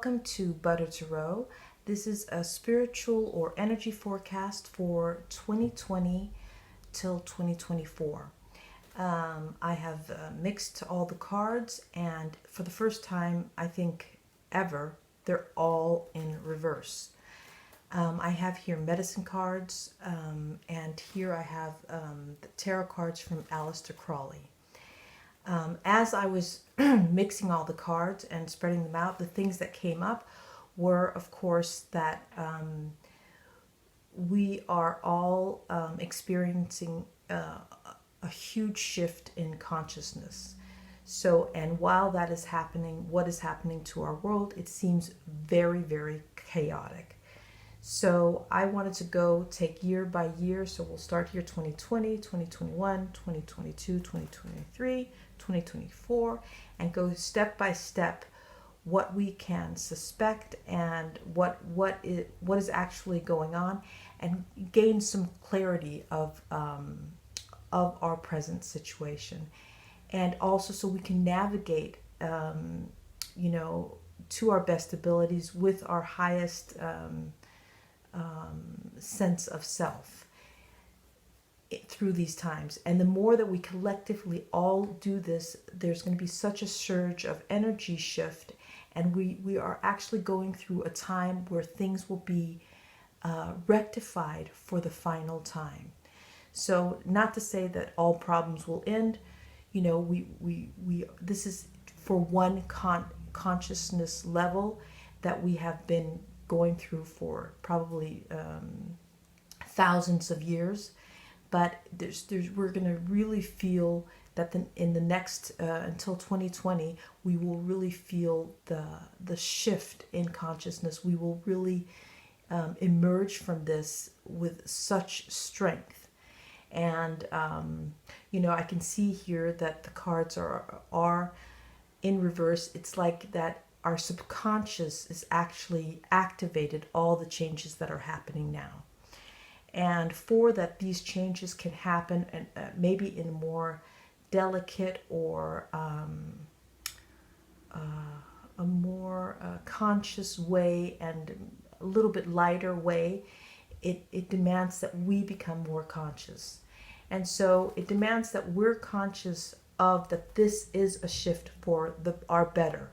Welcome to Butter to Row. This is a spiritual or energy forecast for 2020 till 2024. I have mixed all the cards, and for the first time, I think ever, they're all in reverse. I have here medicine cards, and here I have the tarot cards from Aleister Crowley. As I was mixing all the cards and spreading them out, the things that came up were, of course, that we are all experiencing a huge shift in consciousness. So, and while that is happening, what is happening to our world, it seems very, very chaotic. So I wanted to go take year by year. So we'll start here 2020, 2021, 2022, 2023, 2024, and go step by step what we can suspect and what is actually going on, and gain some clarity of our present situation, and also so we can navigate to our best abilities with our highest sense of self through these times. And the more that we collectively all do this, there's going to be such a surge of energy shift, and we are actually going through a time where things will be rectified for the final time. So not to say that all problems will end, this is for one consciousness level that we have been going through for probably thousands of years, but we're going to really feel that in the next until 2020, we will really feel the shift in consciousness. We will really emerge from this with such strength. And I can see here that the cards are in reverse. It's like that our subconscious is actually activated all the changes that are happening now. And for that these changes can happen, and maybe in a more delicate or a more conscious way and a little bit lighter way, it demands that we become more conscious. And so it demands that we're conscious of that this is a shift for our better.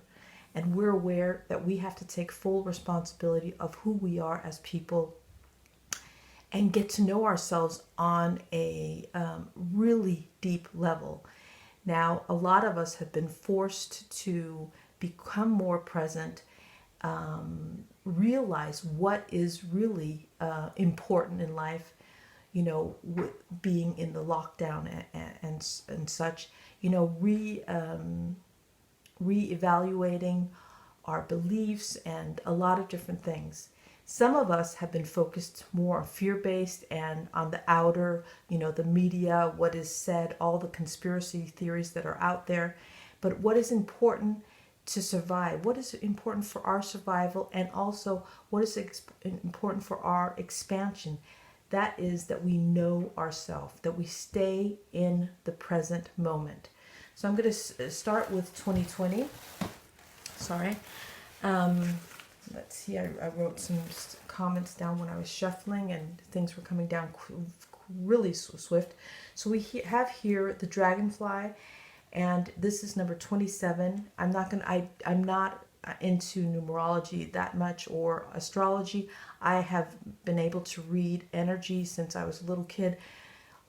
And we're aware that we have to take full responsibility of who we are as people and get to know ourselves on a really deep level. Now, a lot of us have been forced to become more present, realize what is really important in life, with being in the lockdown and such, re-evaluating our beliefs and a lot of different things. Some of us have been focused more on fear-based and on the outer, the media, what is said, all the conspiracy theories that are out there. But what is important to survive? What is important for our survival, and also what is important for our expansion? That is that we know ourselves, that we stay in the present moment. So I'm going to start with 2020. Sorry. Let's see, I wrote some comments down when I was shuffling, and things were coming down really swift. So we have here the dragonfly, and this is number 27. I'm not into numerology that much or astrology. I have been able to read energy since I was a little kid,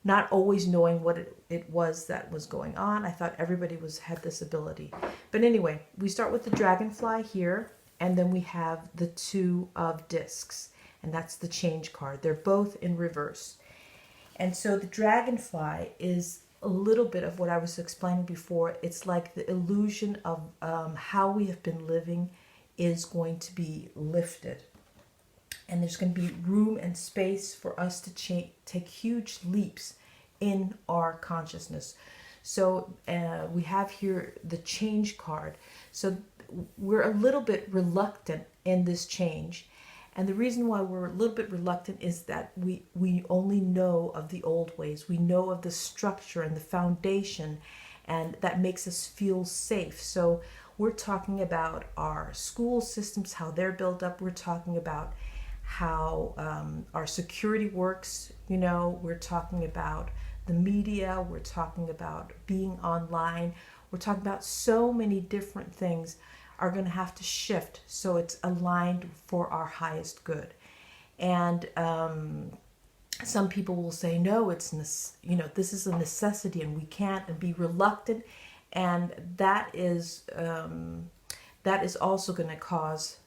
not always knowing what it was that was going on. I thought everybody had this ability. But anyway, we start with the dragonfly here, and then we have the two of discs, and that's the change card. They're both in reverse. And so the dragonfly is a little bit of what I was explaining before. It's like the illusion of how we have been living is going to be lifted. And there's going to be room and space for us to take huge leaps in our consciousness. So we have here the change card. So we're a little bit reluctant in this change. And the reason why we're a little bit reluctant is that we only know of the old ways. We know of the structure and the foundation, and that makes us feel safe. So We're talking about our school systems, how they're built up. We're talking about how our security works. We're talking about the media. We're talking about being online. We're talking about so many different things are going to have to shift so it's aligned for our highest good. And some people will say, no, this is a necessity and we can't, and be reluctant. And that is also going to cause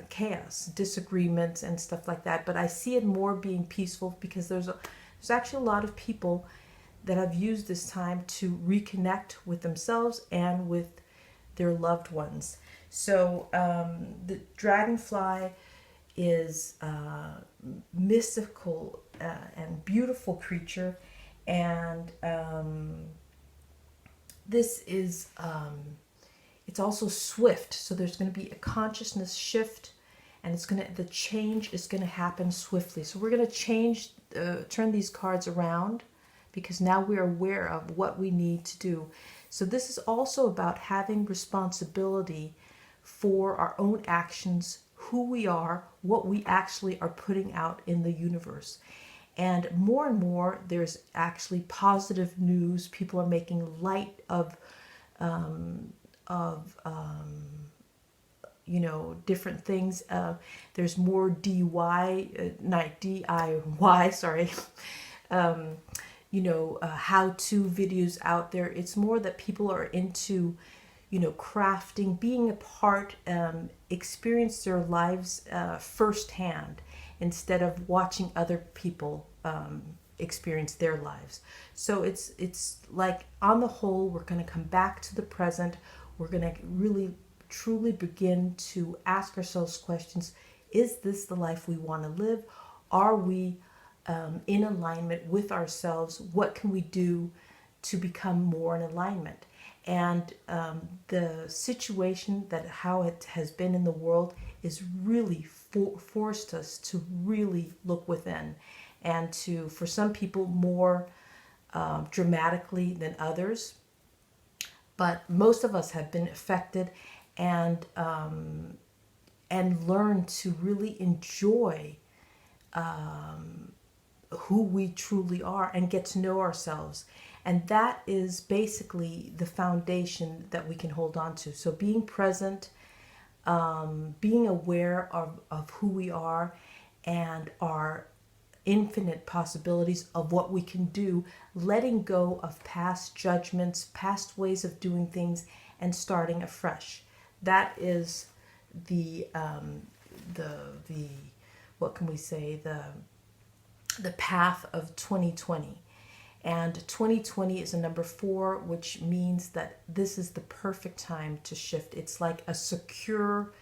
chaos, disagreements, and stuff like that. But I see it more being peaceful, because there's actually a lot of people that have used this time to reconnect with themselves and with their loved ones. So the dragonfly is a mystical and beautiful creature, and this is it's also swift. So there's going to be a consciousness shift, and the change is going to happen swiftly. So we're going to turn these cards around, because now we're aware of what we need to do. So this is also about having responsibility for our own actions, who we are, what we actually are putting out in the universe. And more, there's actually positive news. People are making light of different things. There's more DIY, sorry. How-to videos out there. It's more that people are into, crafting, being a part, experience their lives firsthand, instead of watching other people experience their lives. So it's like, on the whole, we're going to come back to the present. We're going to really, truly begin to ask ourselves questions. Is this the life we want to live? Are we in alignment with ourselves? What can we do to become more in alignment? And the situation, that how it has been in the world, is really forced us to really look within, and for some people more dramatically than others, but most of us have been affected, and learn to really enjoy who we truly are, and get to know ourselves. And that is basically the foundation that we can hold on to. So being present, being aware of who we are, and our infinite possibilities of what we can do, letting go of past judgments, past ways of doing things, and starting afresh. That is the what can we say, the path of 2020. And 2020 is a number 4, which means that this is the perfect time to shift. It's like a secure,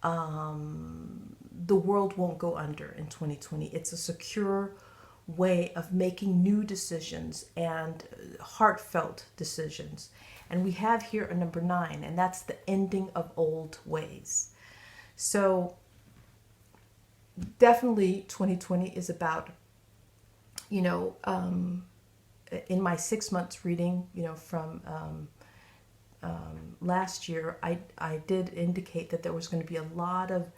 the world won't go under in 2020. It's a secure way of making new decisions, and heartfelt decisions. And we have here a number 9, and that's the ending of old ways. So definitely 2020 is about, in my 6 months reading, from last year, I did indicate that there was going to be a lot of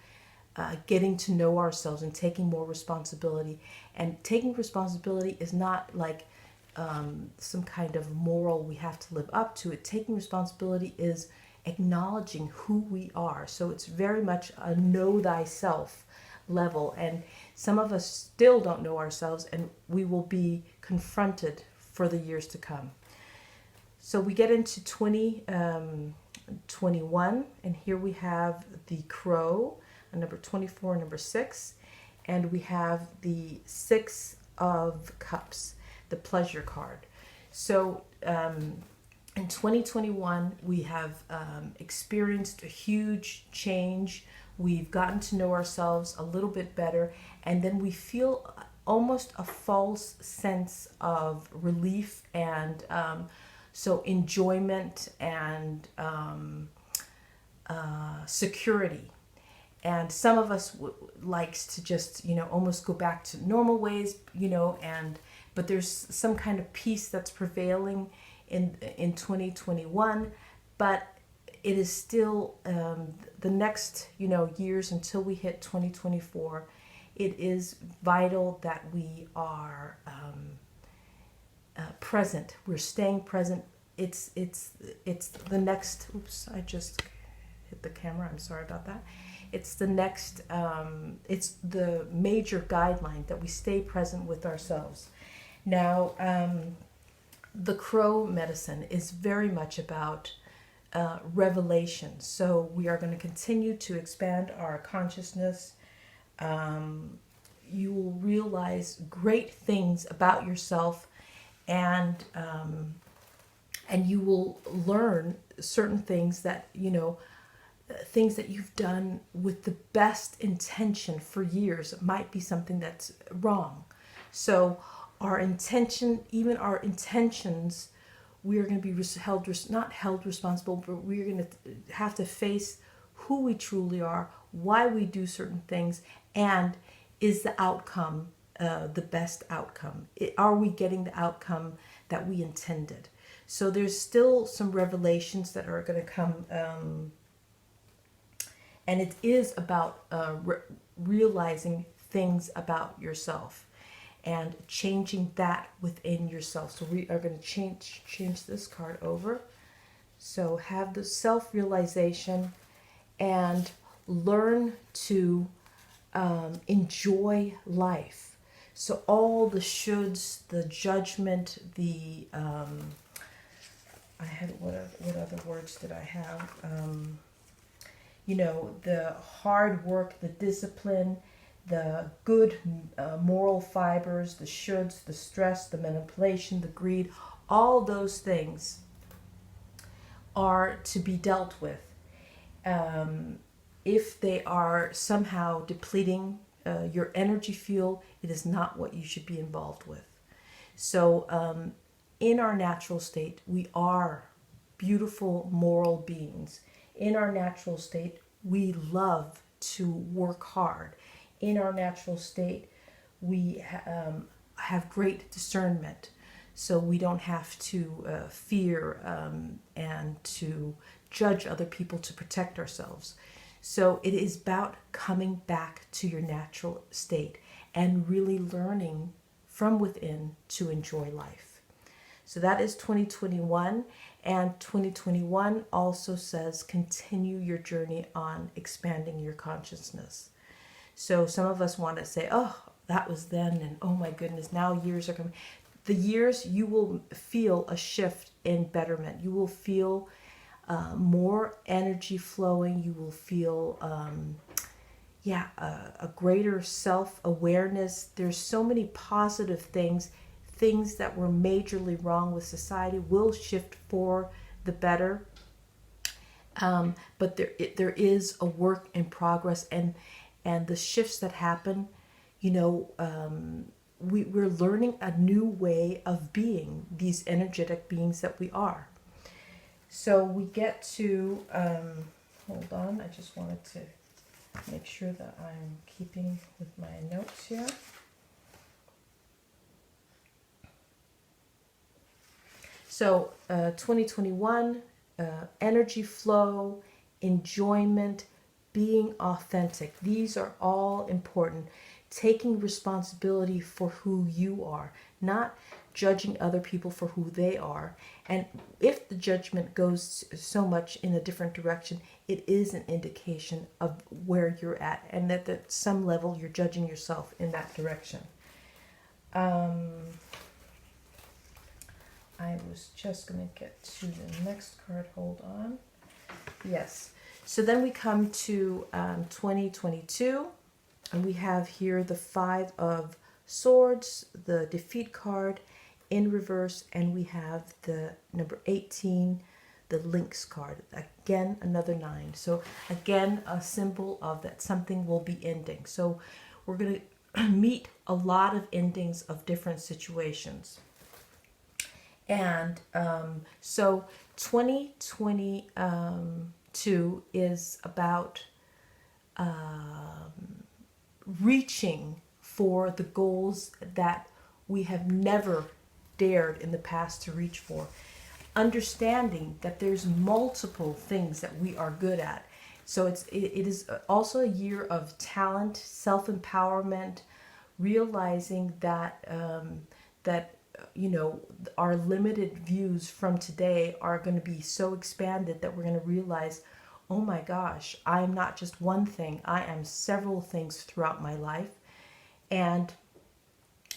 getting to know ourselves and taking more responsibility. And taking responsibility is not like some kind of moral we have to live up to. Taking responsibility is acknowledging who we are. So it's very much a know thyself level. And some of us still don't know ourselves, and we will be confronted for the years to come. So we get into 2021, and here we have the Crow, number 24, number 6, and we have the 6 of Cups, the pleasure card. So in 2021, we have experienced a huge change. We've gotten to know ourselves a little bit better, and then we feel almost a false sense of relief, and so enjoyment and security. And some of us likes to just, almost go back to normal ways, but there's some kind of peace that's prevailing in 2021. But it is still the next, years until we hit 2024. It is vital that we are present. We're staying present. It's the next. Oops, I just hit the camera. I'm sorry about that. It's the next. It's the major guideline that we stay present with ourselves. Now, the crow medicine is very much about revelation. So we are going to continue to expand our consciousness. You will realize great things about yourself, and you will learn certain things that things that you've done with the best intention for years. It might be something that's wrong. So our intention, even our intentions, we are going to be not held responsible, but we're going to have to face who we truly are, why we do certain things, and is the outcome the best outcome? Are we getting the outcome that we intended? So there's still some revelations that are going to come, and it is about realizing things about yourself and changing that within yourself. So we are going to change this card over. So have the self-realization and learn to enjoy life. So all the shoulds, the judgment, the I had what other words did I have? The hard work, the discipline, the good moral fibers, the shoulds, the stress, the manipulation, the greed, all those things are to be dealt with. If they are somehow depleting your energy fuel, it is not what you should be involved with. So in our natural state, we are beautiful moral beings. In our natural state, we love to work hard. In our natural state, we have great discernment. So we don't have to fear and to judge other people to protect ourselves. So it is about coming back to your natural state and really learning from within to enjoy life. So that is 2021. And 2021 also says continue your journey on expanding your consciousness. So some of us want to say, oh, that was then, and oh my goodness, now years are coming. The years, you will feel a shift in betterment. You will feel more energy flowing. You will feel, a greater self-awareness. There's so many positive things that were majorly wrong with society will shift for the better. But there is a work in progress, and the shifts that happen, we're learning a new way of being these energetic beings that we are. So we get to, hold on, I just wanted to make sure that I'm keeping with my notes here. So 2021, energy flow, enjoyment, being authentic. These are all important. Taking responsibility for who you are, not judging other people for who they are. And if the judgment goes so much in a different direction, it is an indication of where you're at, and that at some level you're judging yourself in that direction. I was just going to get to the next card. Hold on. Yes. So then we come to 2022, and we have here the 5 of Swords, the defeat card in reverse, and we have the number 18, the Lynx card. Again, another 9. So again, a symbol of that something will be ending. So we're going to meet a lot of endings of different situations. And so 2022 is about reaching for the goals that we have never dared in the past to reach for. understanding that there's multiple things that we are good at. So it is also a year of talent, self-empowerment, realizing that that our limited views from today are going to be so expanded that we're going to realize, oh my gosh, I'm not just one thing, I am several things throughout my life. And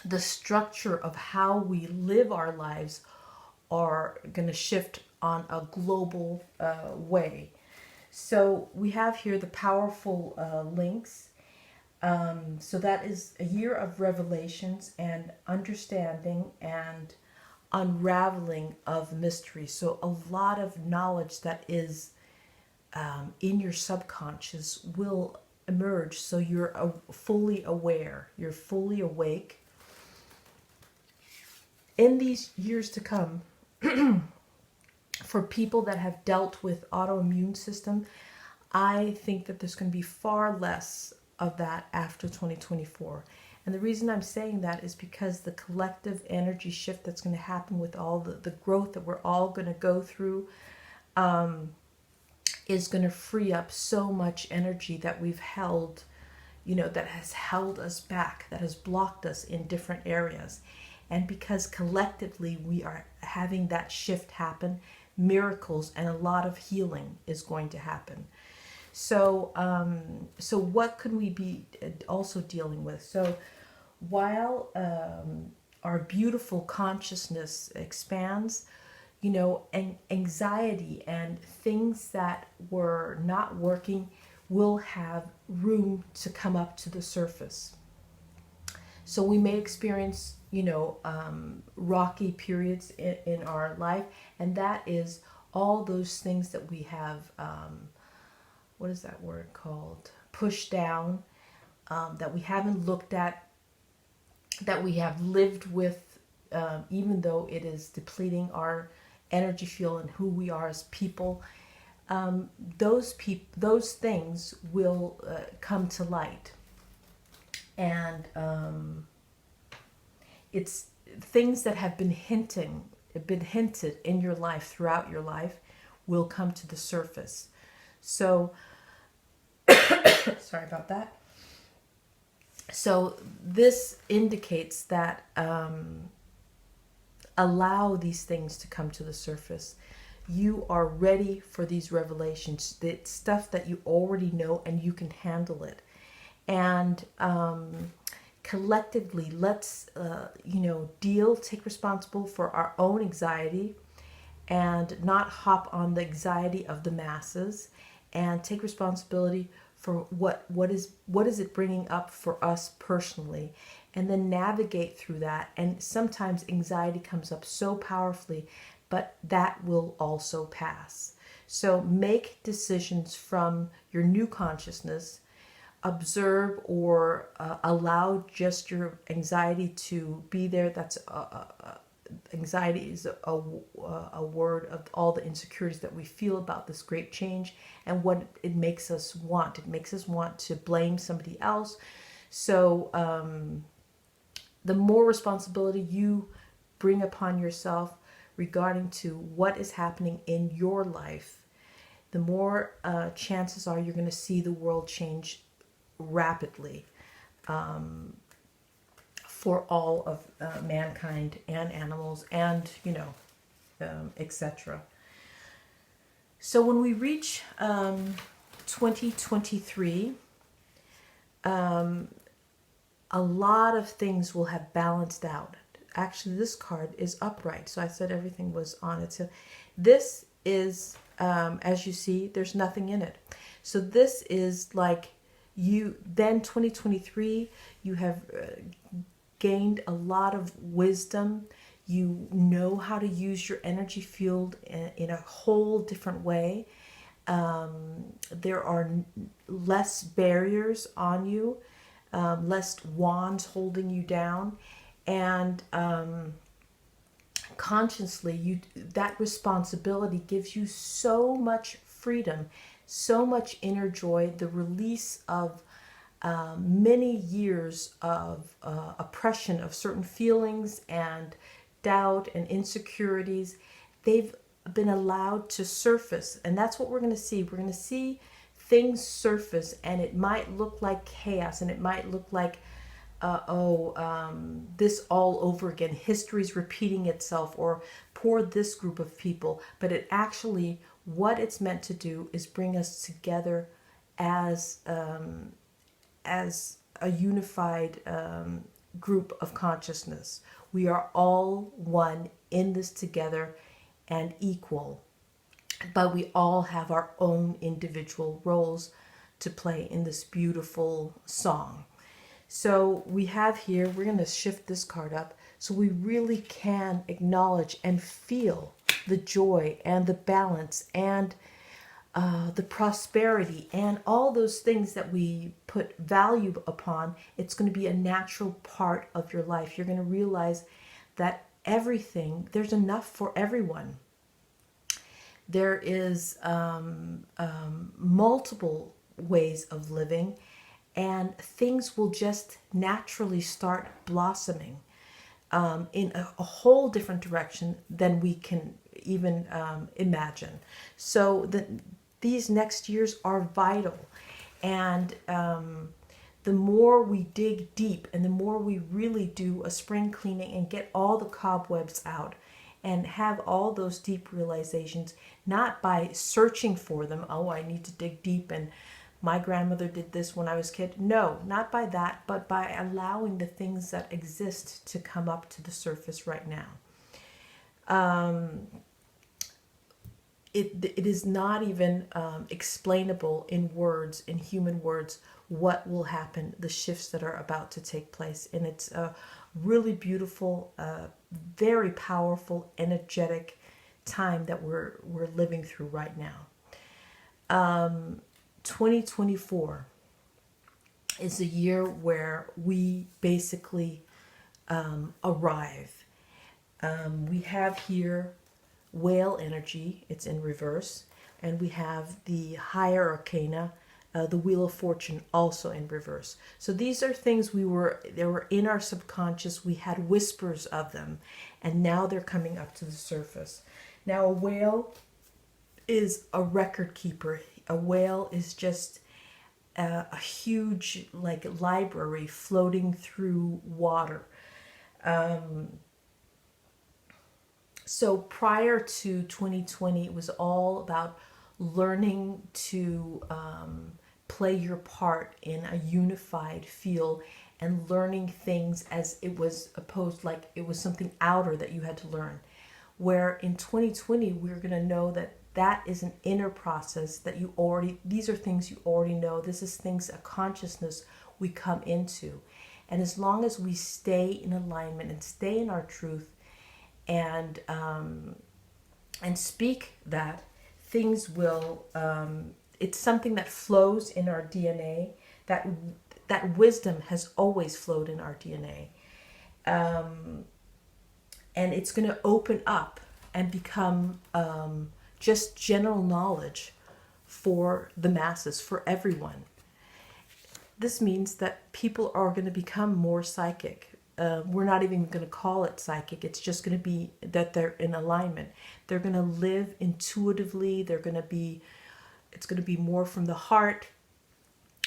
the structure of how we live our lives are going to shift on a global way. So we have here the powerful links. So that is a year of revelations and understanding and unraveling of mystery. So a lot of knowledge that is in your subconscious will emerge. So you're fully aware, you're fully awake. In these years to come, for people that have dealt with autoimmune system, I think that there's going to be far less of that after 2024. And the reason I'm saying that is because the collective energy shift that's going to happen with all the growth that we're all going to go through is going to free up so much energy that we've held, that has held us back, that has blocked us in different areas. And because collectively we are having that shift happen, miracles and a lot of healing is going to happen. So, so what could we be also dealing with? So, while our beautiful consciousness expands, anxiety and things that were not working will have room to come up to the surface. So we may experience, rocky periods in our life, and that is all those things that we have, what is that word called? Pushed down, that we haven't looked at, that we have lived with, even though it is depleting our energy field and who we are as people. Those things will come to light. And it's things that have been hinted in your life throughout your life will come to the surface. So, sorry about that. So this indicates that allow these things to come to the surface. You are ready for these revelations. It's stuff that you already know and you can handle it. And collectively, let's, take responsible for our own anxiety and not hop on the anxiety of the masses, and take responsibility for what is it bringing up for us personally, and then navigate through that. And sometimes anxiety comes up so powerfully, but that will also pass. So make decisions from your new consciousness. Observe or allow just your anxiety to be there. That's anxiety is a word of all the insecurities that we feel about this great change and what it makes us want. It makes us want to blame somebody else. So the more responsibility you bring upon yourself regarding to what is happening in your life, the more chances are you're going to see the world change rapidly for all of mankind and animals and, etc. So when we reach 2023, a lot of things will have balanced out. Actually, this card is upright, so I said everything was on it. So this is, as you see, there's nothing in it. So this is like then 2023, you have gained a lot of wisdom. You know how to use your energy field in a whole different way. There are less barriers on you, less wands holding you down, and consciously, that responsibility gives you so much freedom, so much inner joy, the release of many years of oppression of certain feelings and doubt and insecurities. They've been allowed to surface. And that's what we're going to see. We're going to see things surface, and it might look like chaos, and it might look like this all over again. History's repeating itself, or poor this group of people. But it actually, what it's meant to do is bring us together as a unified group of consciousness. We are all one in this together and equal, but we all have our own individual roles to play in this beautiful song. So we have here, we're going to shift this card up so we really can acknowledge and feel the joy and the balance and the prosperity and all those things that we put value upon. It's going to be a natural part of your life. You're going to realize that everything, there's enough for everyone. There is multiple ways of living, and things will just naturally start blossoming in a whole different direction than we can even imagine. So these next years are vital, and the more we dig deep and the more we really do a spring cleaning and get all the cobwebs out and have all those deep realizations, not by searching for them, oh, I need to dig deep and my grandmother did this when I was a kid. No, not by that, but by allowing the things that exist to come up to the surface right now. It is not even explainable in words, in human words, what will happen, the shifts that are about to take place. And it's a really beautiful, very powerful, energetic time that we're living through right now. 2024 is a year where we basically arrive. We have here whale energy, it's in reverse, and we have the higher arcana, the Wheel of Fortune, also in reverse. So these are things they were in our subconscious. We had whispers of them, and now they're coming up to the surface. Now, a whale is a record keeper. A whale is just a huge library floating through water. So prior to 2020, it was all about learning to play your part in a unified field and learning things as it was opposed, like it was something outer that you had to learn. Where in 2020, we're going to know that is an inner process that these are things you already know. This is things, a consciousness we come into. And as long as we stay in alignment and stay in our truth and speak that, things will, it's something that flows in our DNA, that wisdom has always flowed in our DNA. And it's going to open up and become just general knowledge for the masses, for everyone. This means that people are going to become more psychic. We're not even going to call it psychic. It's just going to be that they're in alignment. They're going to live intuitively. It's going to be more from the heart.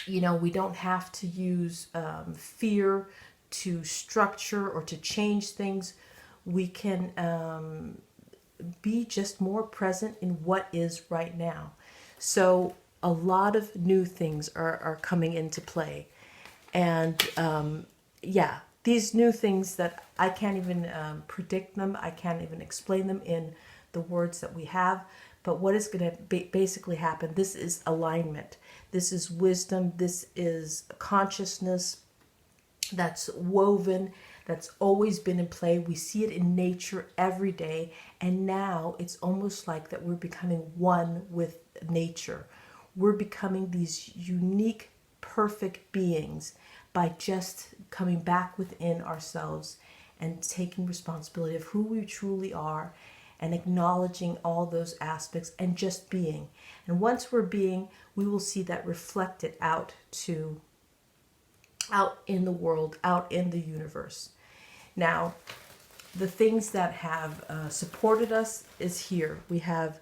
You know, we don't have to use fear to structure or to change things. We can be just more present in what is right now. So a lot of new things are coming into play. And these new things that I can't even predict them. I can't even explain them in the words that we have. But what is going to basically happen, this is alignment. This is wisdom. This is consciousness that's woven, that's always been in play. We see it in nature every day. And now it's almost like that we're becoming one with nature. We're becoming these unique, perfect beings by just coming back within ourselves and taking responsibility of who we truly are and acknowledging all those aspects and just being. And once we're being, we will see that reflected out in the world, out in the universe. Now, the things that have supported us is here. We have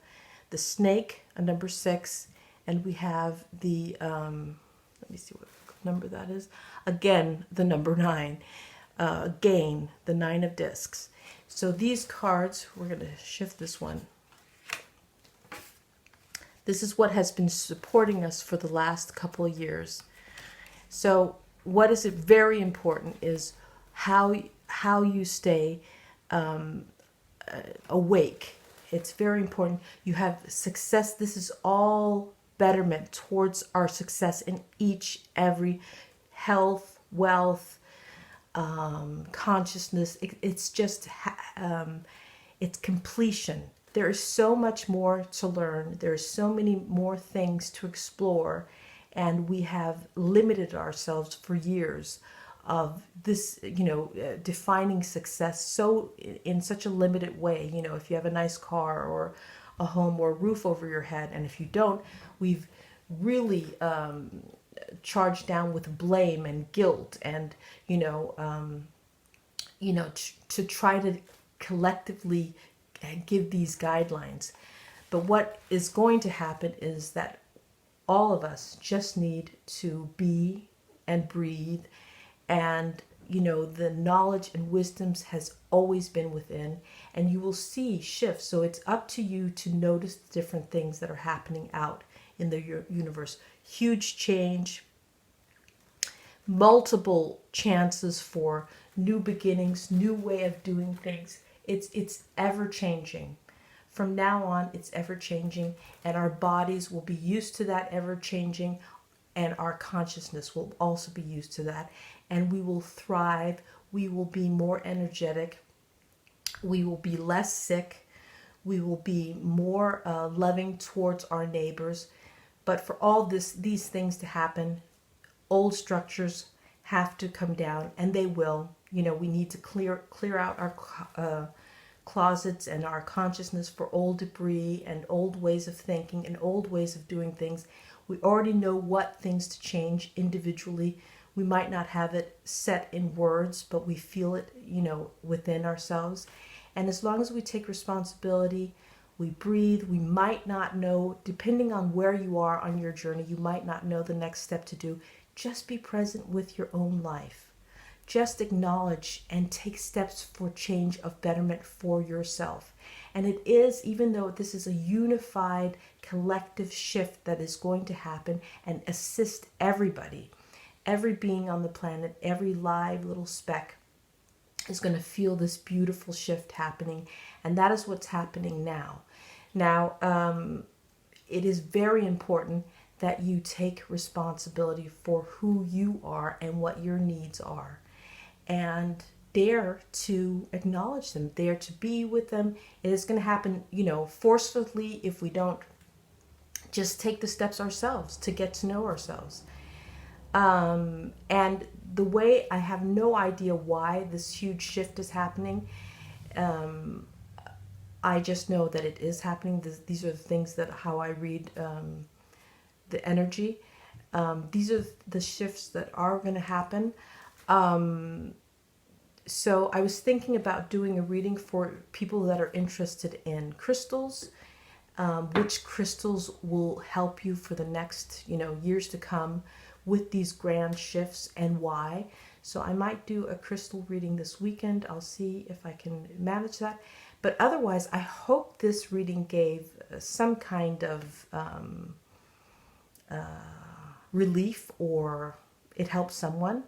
the snake, a number 6, and we have the, let me see what number that is. Again, the number 9. Gain, the 9 of discs. So these cards, we're going to shift this one. This is what has been supporting us for the last couple of years. So what is very important is how you stay awake. It's very important. You have success. This is all betterment towards our success in every health, wealth, consciousness. It's just it's completion. There is so much more to learn. There are so many more things to explore, and we have limited ourselves for years of this, defining success so in such a limited way. If you have a nice car or a home or a roof over your head, and if you don't, we've really charged down with blame and guilt, and to try to collectively give these guidelines. But what is going to happen is that all of us just need to be and breathe, and the knowledge and wisdoms has always been within, and you will see shifts. So it's up to you to notice the different things that are happening out in the universe. Huge change, multiple chances for new beginnings, new way of doing things. It's ever changing. From now on, it's ever changing, and our bodies will be used to that ever changing, and our consciousness will also be used to that, and we will thrive. We will be more energetic. We will be less sick. We will be more loving towards our neighbors. But for all these things to happen, old structures have to come down, and they will. We need to clear out our closets and our consciousness for old debris and old ways of thinking and old ways of doing things. We already know what things to change individually. We might not have it set in words, but we feel it, within ourselves. And as long as we take responsibility, we breathe, we might not know, depending on where you are on your journey, you might not know the next step to do. Just be present with your own life. Just acknowledge and take steps for change of betterment for yourself. And it is, even though this is a unified collective shift that is going to happen and assist everybody, every being on the planet, every live little speck is going to feel this beautiful shift happening. And that is what's happening now. Now, it is very important that you take responsibility for who you are and what your needs are, and dare to acknowledge them, dare to be with them. It is going to happen, forcefully if we don't just take the steps ourselves to get to know ourselves. And the way, I have no idea why this huge shift is happening. I just know that it is happening. These are the things that how I read the energy. These are the shifts that are going to happen. So I was thinking about doing a reading for people that are interested in crystals, which crystals will help you for the next, years to come with these grand shifts, and why. So I might do a crystal reading this weekend. I'll see if I can manage that. But otherwise, I hope this reading gave some kind of relief, or it helps someone.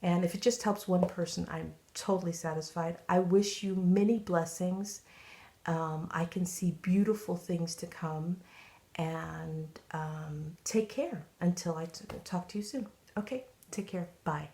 And if it just helps one person, I'm totally satisfied. I wish you many blessings. I can see beautiful things to come. And take care until I talk to you soon. Okay, take care. Bye.